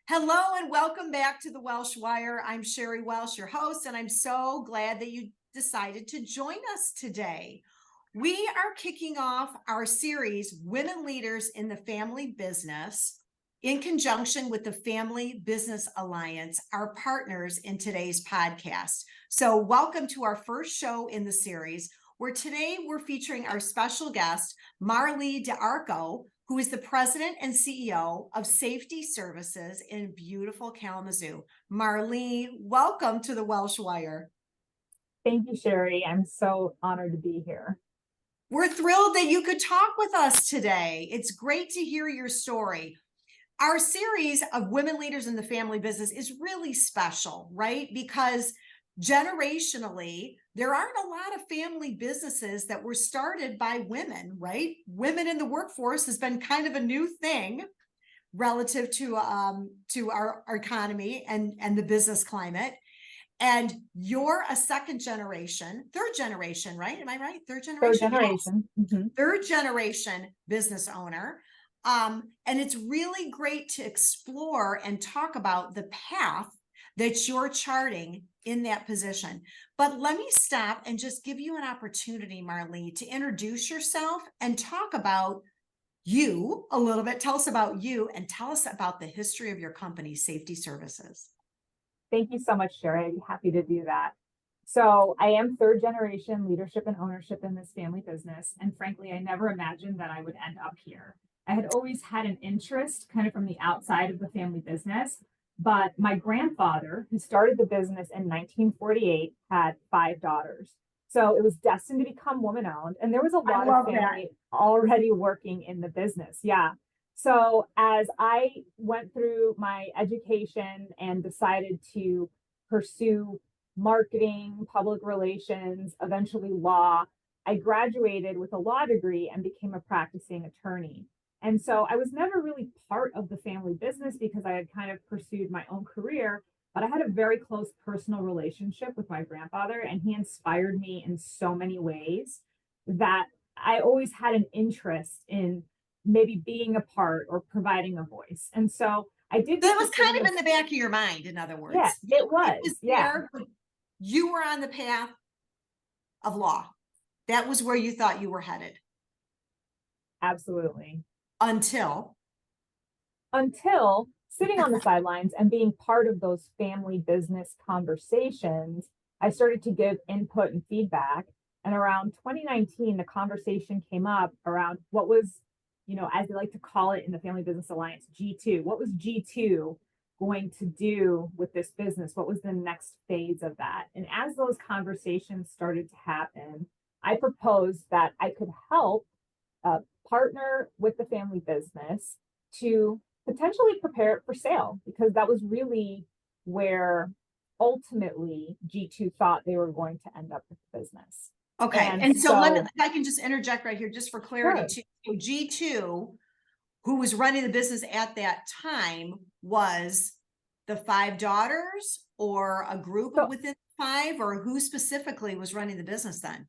Hello and welcome back to the Welsh Wire. I'm Sherry Welsh, your host, and I'm so glad that you decided to join us today. We are kicking off our series, Women Leaders in the Family Business, in conjunction with the Family Business Alliance, our partners in today's podcast. So welcome to our first show in the series, where today we're featuring our special guest, Marlee DeArco, who is the president and CEO of Safety Services in beautiful Kalamazoo. Marlee, welcome to the Welsh Wire. Thank you, Sherry. I'm so honored to be here. We're thrilled that you could talk with us today. It's great to hear your story. Our series of Women Leaders in the Family Business is really special, right? Because generationally, there aren't a lot of family businesses that were started by women, right? Women in the workforce has been kind of a new thing relative to our economy and the business climate. And you're a third generation, right? Am I right? Third generation? Third generation. Yes. Mm-hmm. Third generation business owner. And it's really great to explore and talk about the path that you're charting in that position. But let me stop and just give you an opportunity, Marlee, to introduce yourself and talk about you a little bit. Tell us about you and tell us about the history of your company, Safety Services. Thank you so much, Sherry. I'd be happy to do that. So I am third generation leadership and ownership in this family business. And frankly, I never imagined that I would end up here. I had always had an interest kind of from the outside of the family business, but my grandfather, who started the business in 1948, had 5 daughters. So it was destined to become woman owned. And there was a lot of family already working in the business. Yeah. So as I went through my education and decided to pursue marketing, public relations, eventually law, I graduated with a law degree and became a practicing attorney. And so I was never really part of the family business because I had kind of pursued my own career, but I had a very close personal relationship with my grandfather, and he inspired me in so many ways that I always had an interest in maybe being a part or providing a voice. And so I did. That was kind of in the back of your mind, in other words. Yeah, it was. There, but you were on the path of law. That was where you thought you were headed. Absolutely. Until sitting on the sidelines and being part of those family business conversations, I started to give input and feedback. And around 2019, the conversation came up around what was, as they like to call it in the Family Business Alliance, G2. What was G2 going to do with this business? What was the next phase of that? And as those conversations started to happen, I proposed that I could help partner with the family business to potentially prepare it for sale, because that was really where ultimately G2 thought they were going to end up with the business. Okay. And so if I can just interject right here, just for clarity, sure. too. So G2, who was running the business at that time, was the 5 daughters or a group within 5, or who specifically was running the business then?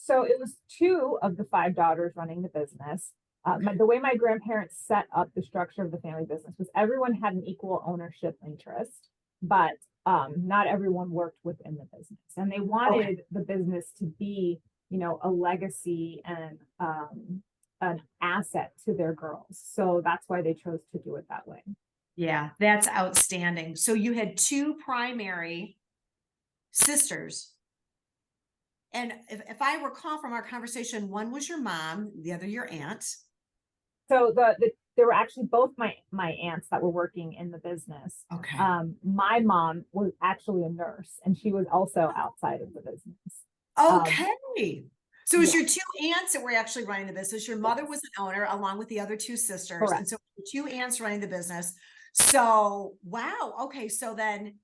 So it was 2 of the 5 daughters running the business. The way my grandparents set up the structure of the family business was everyone had an equal ownership interest, but not everyone worked within the business. And they wanted the business to be, a legacy and an asset to their girls. So that's why they chose to do it that way. Yeah, that's outstanding. So you had 2 primary sisters. And if I recall from our conversation, one was your mom, the other your aunt. So there were actually both my aunts that were working in the business. Okay. My mom was actually a nurse, and she was also outside of the business. Okay. So it was your 2 aunts that were actually running the business. Your mother was an owner along with the other 2 sisters. Correct. And so 2 aunts running the business. So, wow. Okay. So then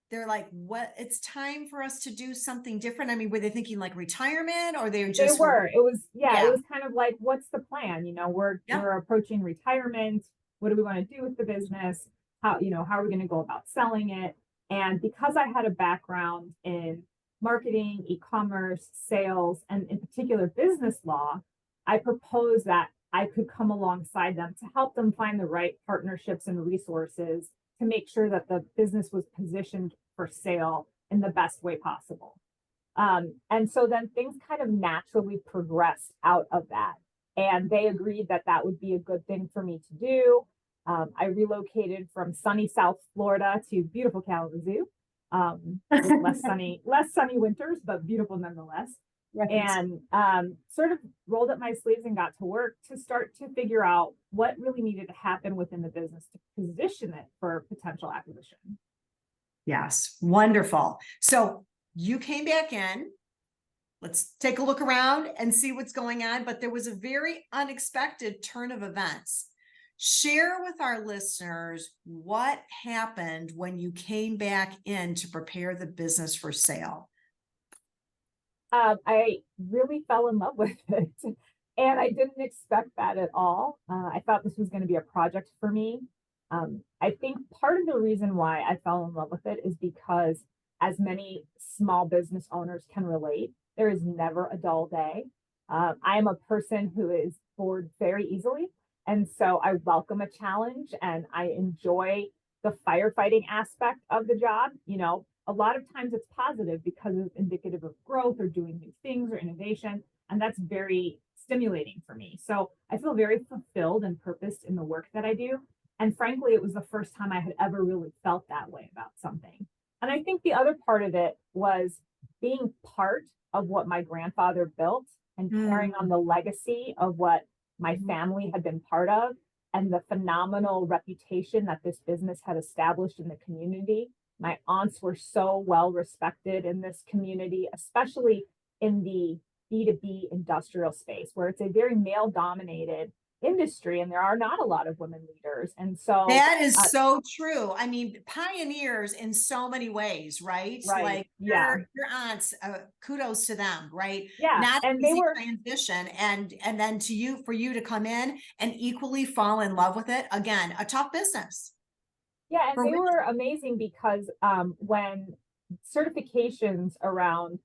they're like, what? It's time for us to do something different. I mean, were they thinking like retirement, or they just were? It was, it was kind of like, what's the plan? We're approaching retirement. What do we want to do with the business? How are we going to go about selling it? And because I had a background in marketing, e-commerce, sales, and in particular business law, I proposed that I could come alongside them to help them find the right partnerships and resources to make sure that the business was positioned for sale in the best way possible. And so then things kind of naturally progressed out of that. And they agreed that that would be a good thing for me to do. I relocated from sunny South Florida to beautiful Kalamazoo, with less sunny winters, but beautiful nonetheless. Right. And sort of rolled up my sleeves and got to work to start to figure out what really needed to happen within the business to position it for potential acquisition. Yes, wonderful. So you came back in. Let's take a look around and see what's going on. But there was a very unexpected turn of events. Share with our listeners what happened when you came back in to prepare the business for sale. I really fell in love with it. And I didn't expect that at all. I thought this was going to be a project for me. I think part of the reason why I fell in love with it is because, as many small business owners can relate, there is never a dull day. I am a person who is bored very easily. And so I welcome a challenge and I enjoy the firefighting aspect of the job. You know, a lot of times it's positive because it's indicative of growth or doing new things or innovation. And that's very stimulating for me. So I feel very fulfilled and purposed in the work that I do. And frankly, it was the first time I had ever really felt that way about something. And I think the other part of it was being part of what my grandfather built and carrying on the legacy of what my family had been part of, and the phenomenal reputation that this business had established in the community. My aunts were so well respected in this community, especially in the B2B industrial space, where it's a very male dominated industry and there are not a lot of women leaders. And so that is so true. I mean, pioneers in so many ways, right? Right. Like Yeah. your aunts, kudos to them, right? Yeah. Not And an they easy were, transition, and then to you, for you to come in and equally fall in love with it. Again, a tough business. yeah, and For they women. were amazing because when certifications around,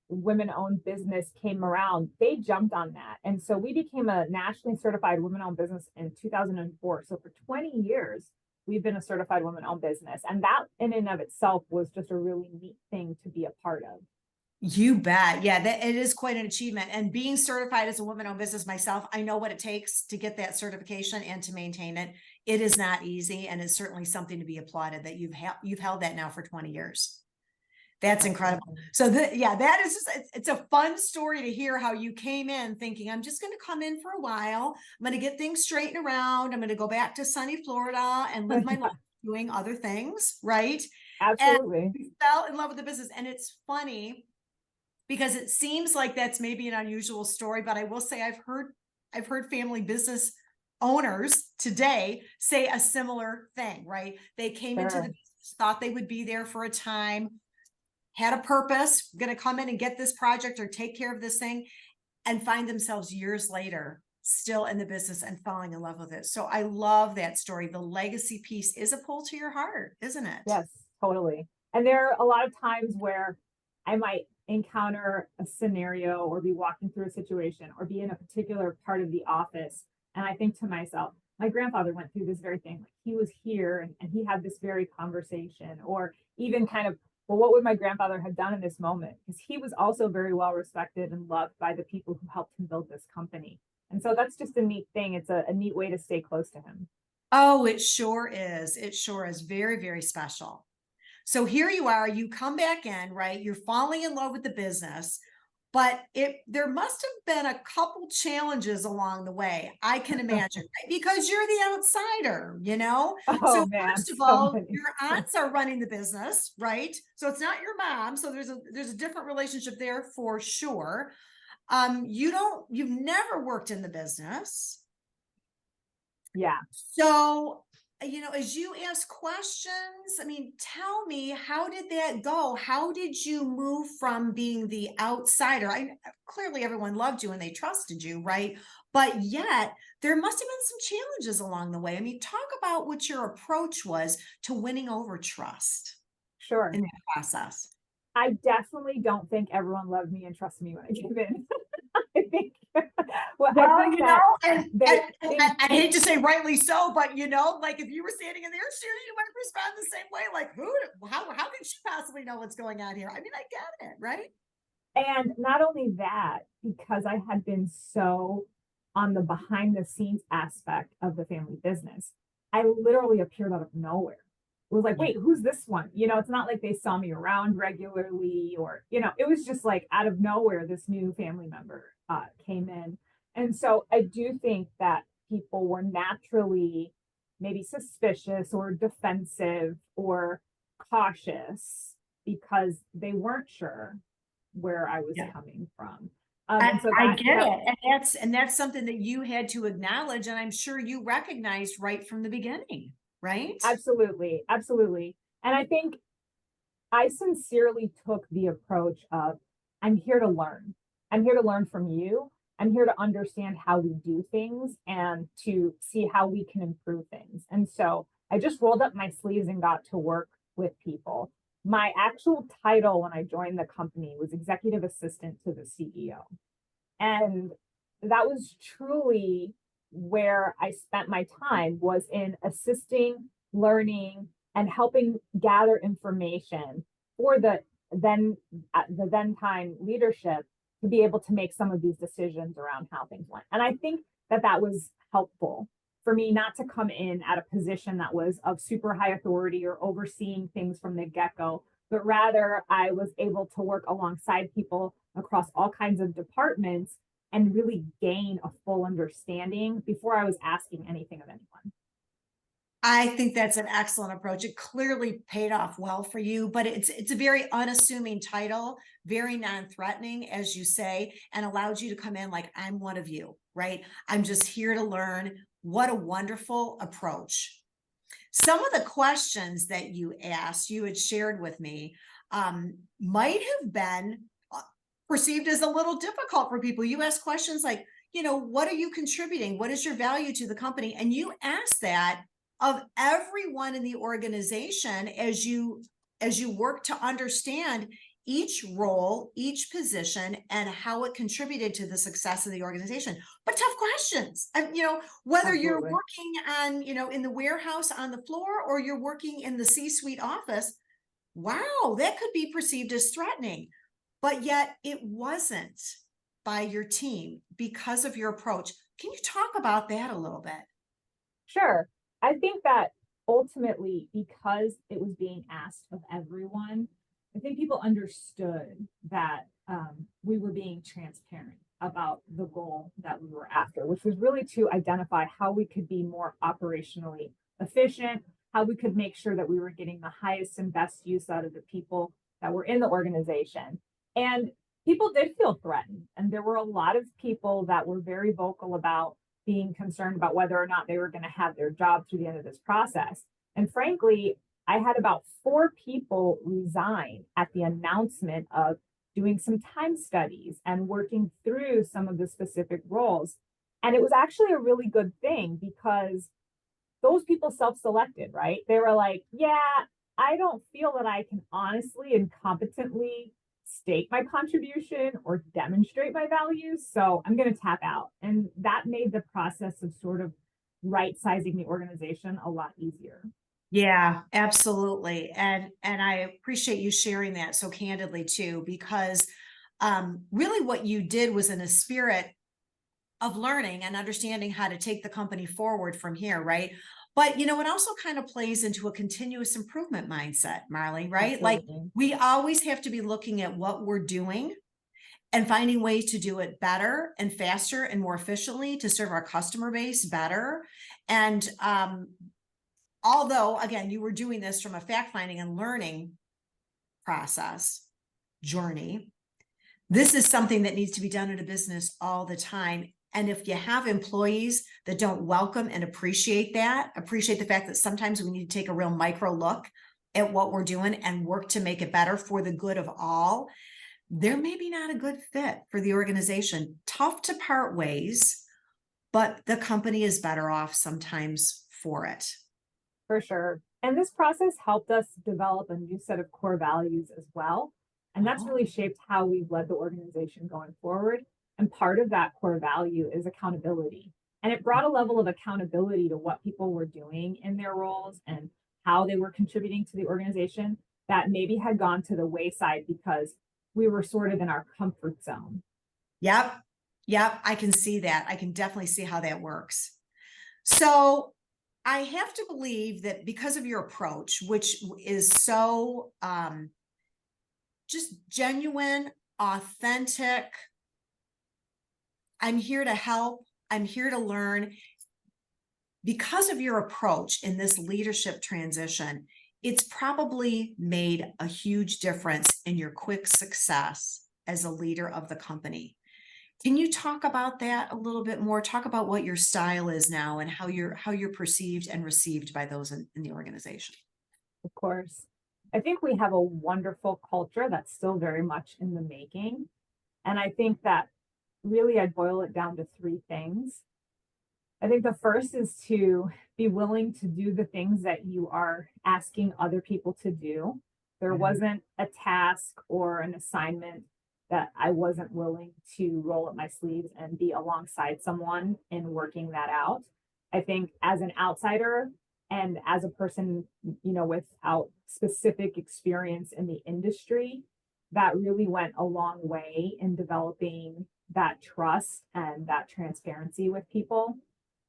women-owned business came around, they jumped on that. And so we became a nationally certified women-owned business in 2004. So for 20 years, we've been a certified women-owned business. And that in and of itself was just a really neat thing to be a part of. You bet. Yeah, that it is quite an achievement. And being certified as a woman-owned business myself, I know what it takes to get that certification and to maintain it. It is not easy, and it's certainly something to be applauded that you've held that now for 20 years. That's incredible. So that is just, it's a fun story to hear how you came in thinking, I'm just going to come in for a while. I'm going to get things straightened around. I'm going to go back to sunny Florida and live my life doing other things. Right. Absolutely. And we fell in love with the business. And it's funny because it seems like that's maybe an unusual story, but I will say I've heard family business owners today say a similar thing, right? They came into the business, thought they would be there for a time, had a purpose, going to come in and get this project or take care of this thing, and find themselves years later still in the business and falling in love with it. So I love that story. The legacy piece is a pull to your heart, isn't it? Yes, totally. And there are a lot of times where I might encounter a scenario or be walking through a situation or be in a particular part of the office. And I think to myself, my grandfather went through this very thing. Like he was here and he had this very conversation, or even kind of, well, what would my grandfather have done in this moment? Because he was also very well respected and loved by the people who helped him build this company. And so that's just a neat thing. It's a neat way to stay close to him. Oh, it sure is. It sure is very, very special. So here you are, you come back in, right? You're falling in love with the business, but there must have been a couple challenges along the way, I can imagine, right? Because you're the outsider, you know? Oh So man, first of so all, many. your aunts are running the business, right? So it's not your mom. So there's a different relationship there for sure. You've never worked in the business. Yeah. So, as you ask questions, I mean, tell me, how did that go? How did you move from being the outsider? Clearly everyone loved you and they trusted you, right? But yet there must have been some challenges along the way. I mean, talk about what your approach was to winning over trust Sure. in that process. I definitely don't think everyone loved me and trusted me when I came in. I think Well, I Well, think that I hate to say rightly so, but like if you were standing in their shoes, you might respond the same way. Like, how can she possibly know what's going on here? I mean, I get it, right? and not only that, because I had been so on the behind the scenes aspect of the family business, I literally appeared out of nowhere. It was like, Yeah. wait, who's this one? It's not like they saw me around regularly, or, it was just like out of nowhere, this new family member came in. And so I do think that people were naturally maybe suspicious or defensive or cautious because they weren't sure where I was Yeah. coming from. I, And so I that get that it. And that's something that you had to acknowledge, and I'm sure you recognized right from the beginning, right? absolutely, absolutely. And I think I sincerely took the approach of I'm here to learn. I'm here to learn from you. I'm here to understand how we do things and to see how we can improve things. And so I just rolled up my sleeves and got to work with people. My actual title when I joined the company was executive assistant to the CEO. And that was truly where I spent my time, was in assisting, learning, and helping gather information for the then time leadership to be able to make some of these decisions around how things went. And I think that that was helpful for me, not to come in at a position that was of super high authority or overseeing things from the get-go, but rather I was able to work alongside people across all kinds of departments and really gain a full understanding before I was asking anything of anyone. I think that's an excellent approach. It clearly paid off well for you, but it's a very unassuming title, very non-threatening, as you say, and allowed you to come in like, I'm one of you, right? I'm just here to learn. What a wonderful approach. Some of the questions that you asked, you had shared with me, might have been perceived as a little difficult for people. You asked questions like, what are you contributing? What is your value to the company? And you asked that of everyone in the organization as you work to understand each role, each position, and how it contributed to the success of the organization. But tough questions. Whether you're Absolutely. working on, in the warehouse on the floor, or you're working in the C-suite office, wow, that could be perceived as threatening. But yet it wasn't by your team because of your approach. Can you talk about that a little bit? Sure. I think that ultimately, because it was being asked of everyone, I think people understood that we were being transparent about the goal that we were after, which was really to identify how we could be more operationally efficient, how we could make sure that we were getting the highest and best use out of the people that were in the organization. And people did feel threatened. And there were a lot of people that were very vocal about being concerned about whether or not they were going to have their job through the end of this process. And frankly, I had about 4 people resign at the announcement of doing some time studies and working through some of the specific roles. And it was actually a really good thing because those people self-selected, right? They were like, yeah, I don't feel that I can honestly and competently state my contribution or demonstrate my values. So I'm going to tap out. And that made the process of sort of right sizing the organization a lot easier. Yeah, absolutely. And I appreciate you sharing that so candidly too, because really what you did was in a spirit of learning and understanding how to take the company forward from here, right? But it also kind of plays into a continuous improvement mindset, Marlee, right? Like Absolutely. we always have to be looking at what we're doing and finding ways to do it better and faster and more efficiently to serve our customer base better. And although, again, you were doing this from a fact finding and learning process journey, this is something that needs to be done in a business all the time. And if you have employees that don't welcome and appreciate the fact that sometimes we need to take a real micro look at what we're doing and work to make it better for the good of all, they're maybe not a good fit for the organization. Tough to part ways, but the company is better off sometimes for it. For sure. And this process helped us develop a new set of core values as well. And that's really shaped how we've led the organization going forward. And part of that core value is accountability. And it brought a level of accountability to what people were doing in their roles and how they were contributing to the organization that maybe had gone to the wayside because we were sort of in our comfort zone. Yep. Yep. I can see that. I can definitely see how that works. So I have to believe that because of your approach, which is so just genuine, authentic, I'm here to help, I'm here to learn. Because of your approach in this leadership transition, it's probably made a huge difference in your quick success as a leader of the company. Can you talk about that a little bit more? Talk about what your style is now and how you're perceived and received by those in the organization. Of course. I think we have a wonderful culture that's still very much in the making. And I think that really I'd boil it down to three things. I think the first is to be willing to do the things that you are asking other people to do. There wasn't a task or an assignment that I wasn't willing to roll up my sleeves and be alongside someone in working that out. I think as an outsider and as a person, without specific experience in the industry, that really went a long way in developing that trust and that transparency with people.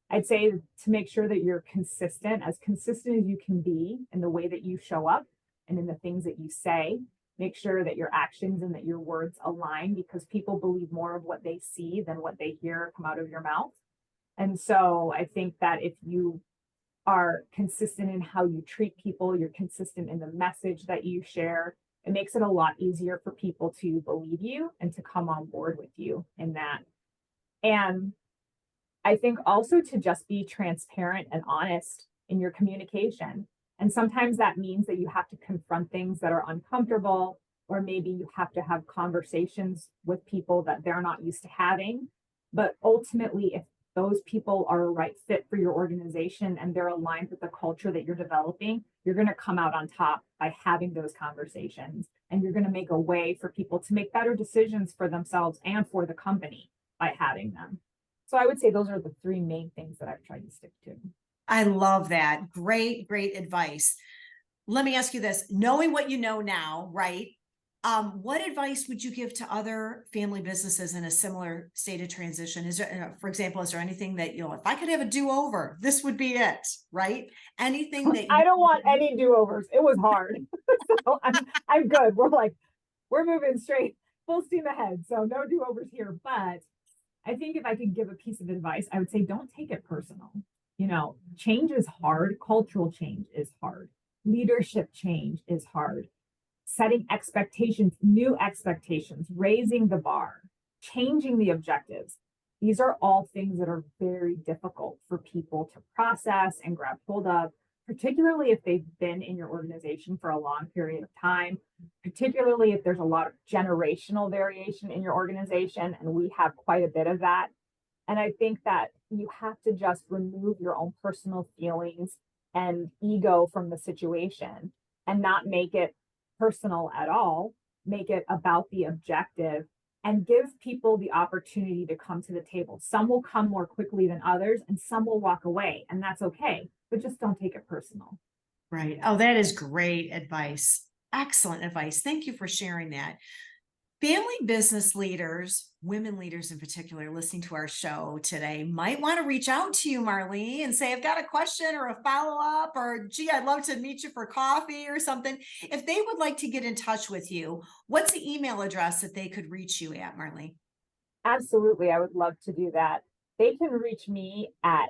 I'd say to make sure that you're consistent as you can be in the way that you show up and in the things that you say. Make sure that your actions and that your words align because people believe more of what they see than what they hear come out of your mouth. And so I think that if you are consistent in how you treat people, you're consistent in the message that you share, it makes it a lot easier for people to believe you and to come on board with you in that. And I think also to just be transparent and honest in your communication. And sometimes that means that you have to confront things that are uncomfortable, or maybe you have to have conversations with people that they're not used to having. But ultimately, if those people are a right fit for your organization and they're aligned with the culture that you're developing, you're going to come out on top by having those conversations. And you're going to make a way for people to make better decisions for themselves and for the company by having them. So I would say those are the three main things that I've tried to stick to. I love that. Great, great advice. Let me ask you this, knowing what you know now, right? What advice would you give to other family businesses in a similar state of transition? Is there, for example, is there anything that, if I could have a do-over, this would be it, right? Anything that I don't want any do-overs. It was hard. So I'm good. We're moving straight, full steam ahead. So no do-overs here. But I think if I could give a piece of advice, I would say don't take it personal. Change is hard. Cultural change is hard. Leadership change is hard. Setting expectations, new expectations, raising the bar, changing the objectives. These are all things that are very difficult for people to process and grab hold of, particularly if they've been in your organization for a long period of time, particularly if there's a lot of generational variation in your organization, and we have quite a bit of that. And I think that you have to just remove your own personal feelings and ego from the situation and not make it personal at all, make it about the objective and give people the opportunity to come to the table. Some will come more quickly than others and some will walk away, and that's okay, but just don't take it personal. Right. Oh, that is great advice. Excellent advice. Thank you for sharing that. Family business leaders, women leaders in particular, listening to our show today might want to reach out to you, Marlee, and say, I've got a question or a follow-up, or gee, I'd love to meet you for coffee or something. If they would like to get in touch with you, what's the email address that they could reach you at, Marlee? Absolutely. I would love to do that. They can reach me at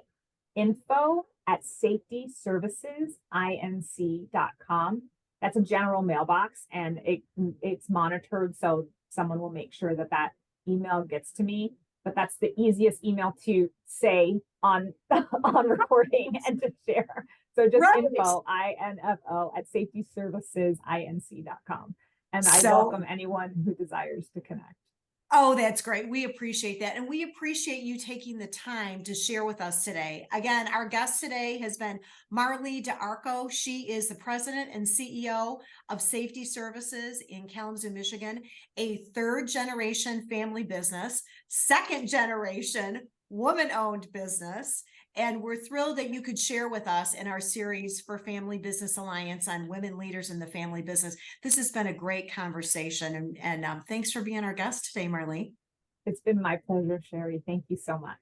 info@safetyservicesinc.com. That's a general mailbox, and it's monitored, so someone will make sure that that email gets to me. But that's the easiest email to say on on recording and to share. So just Right. info@safetyservicesinc.com. And I So- welcome anyone who desires to connect. Oh, that's great. We appreciate that. And we appreciate you taking the time to share with us today. Again, our guest today has been Marlee DeArco. She is the president and CEO of Safety Services in Kalamazoo, Michigan, a third generation family business, second generation woman owned business. And we're thrilled that you could share with us in our series for Family Business Alliance on women leaders in the family business. This has been a great conversation, and thanks for being our guest today, Marlee. It's been my pleasure, Sherry. Thank you so much.